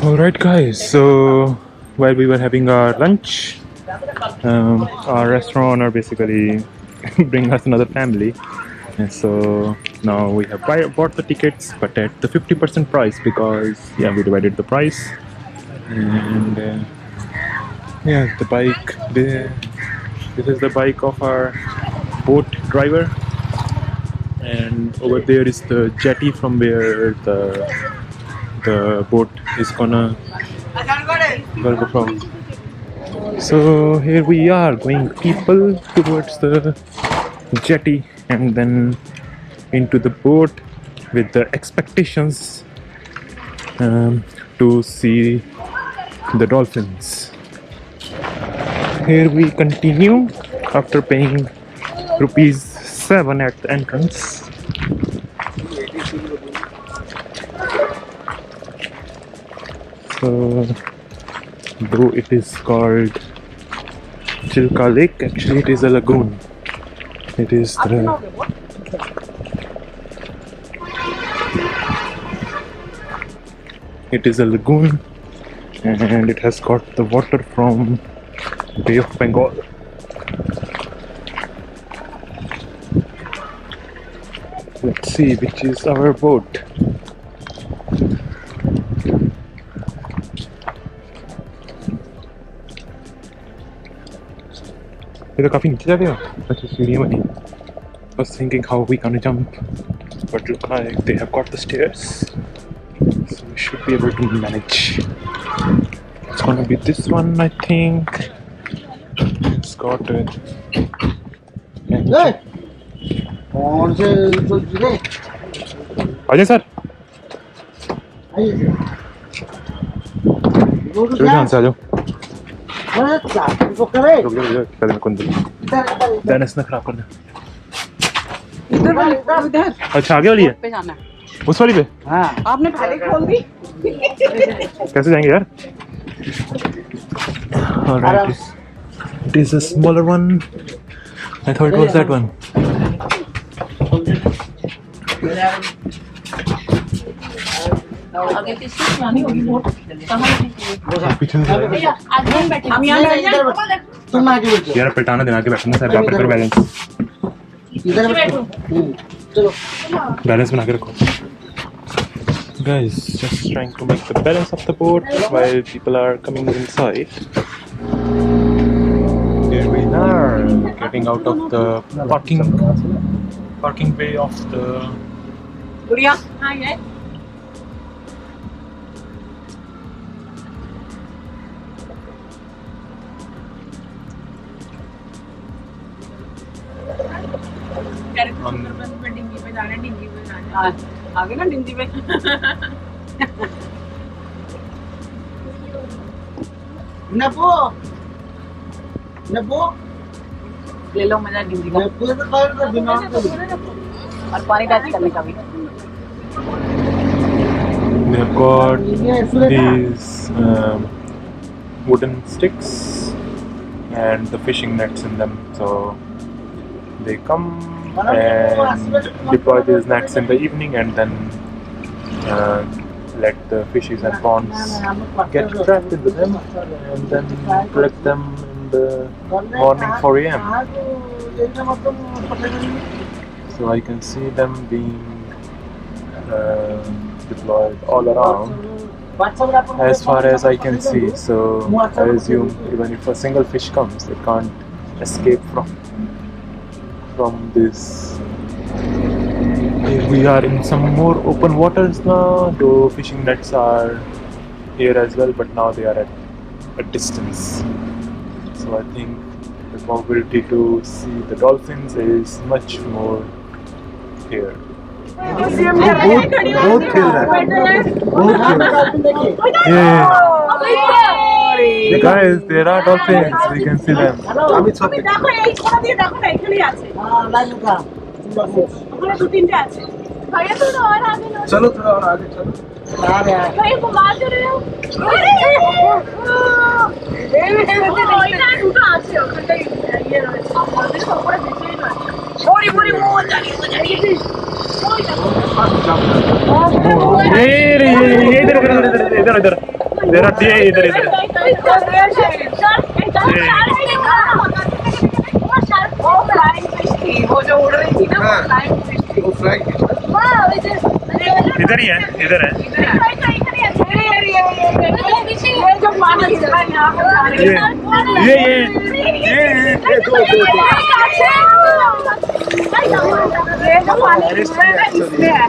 Alright, guys, so while we were having our lunch, our restaurant are basically bring us another family, and so now we have bought the tickets but at the 50% price because yeah, we divided the price. And yeah, the bike, this is the bike of our boat driver, and over there is the jetty from where the boat is gonna go from. So here we are going people towards the jetty and then into the boat with the expectations to see the dolphins. Here we continue after paying rupees 7 at the entrance. So though it is called Chilika Lake, actually it is a lagoon. It is a lagoon, and it has got the water from Bay of Bengal. Let's see which is our boat. ये तो काफी नीचे जा रहे हो अच्छा सीढ़ियाँ बनी I was thinking how we gonna jump, but look like they have got the stairs, so we should be able to manage. It's gonna be this one, I think. It's got a Ajay sir, चलो ध्यान से आ जाओ. Balance ना खराब करना. इधर अच्छा आगे वाली है पे जाना है. उस वाली पे. हाँ आपने पहले खोल दी. कैसे जाएंगे यार? Alright, it is a smaller one. I thought it was that one. आगे किसकी जानी होगी बोट पीछे से हम यहाँ बैठ जाए. तुम आगे बैठो. यार पलटाना देना के बैठना सर वापस करो बैलेंस. इधर बैठो. चलो. बैलेंस बना के रखो. Guys, just trying to make the balance of the boat while people are coming inside. Here we are, getting out of the parking bay of the. गुड़िया हाँ ये डिंगी पे जाना आगे ना डिंगी पे. नपो नपो ले लो मजा डिंगी का. नपो तो कर दिमाग को. और पानी टच करने का भी. They have got these wooden sticks and the fishing nets in them. So they come and deploy these nets in the evening and then let the fishes and prawns get trapped into them and then collect them in the morning 4 a.m. So I can see them being deployed all around as far as I can see. So I assume even if a single fish comes, it can't escape from this. Here we are in some more open waters now, though fishing nets are here as well, but now they are at a distance. So I think the probability to see the dolphins is much more here. बहुत खेल रहा है. Yeah. Guys, there are dolphins. We can see them. আমি ছবি. দেখো এই কোণা দিয়ে দেখো না এখানেই আছে. हाँ लालूका. ওখানে দু তিনটে আছে. ভাইয়া তো আর আগে না. चलो थोड़ा और आगे चलो. आ रहा है. ভাই ঘুমা চলে যাও. ওইটা দুটো আছে ওখানটাই ইয়ে রয়েছে. আমাদের উপরে বেশি না. ওরে ওরে ও জানি. इधर इधर इधर इधर There are ये इधर इधर वो जो उड़ रही थी ना वो फ्लाइंग फिश थी वो फ्राई फिश इधर ही है इधर है ये जो पानी था यहाँ पे ये ये जो पानी है ना इसमें है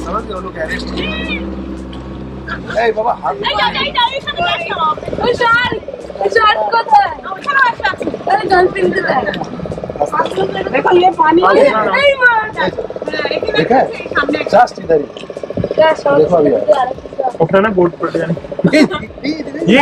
समझ गए वो लोग कह रहे हैं बाबा हाथ देखो ये पानी देखा है जस्ट इधर ही देखो अभी उठा ना बोट पर जाने ये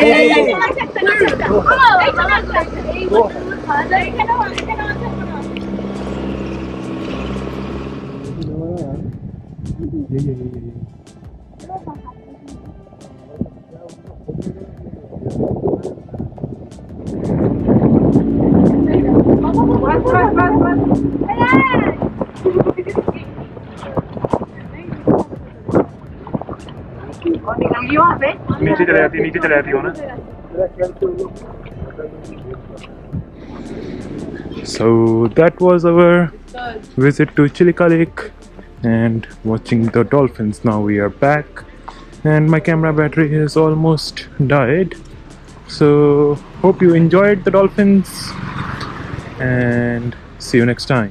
नीचे चले जाती हो ना So that was our visit to Chilika Lake and watching the dolphins. Now we are back and my camera battery has almost died. So hope you enjoyed the dolphins and see you next time.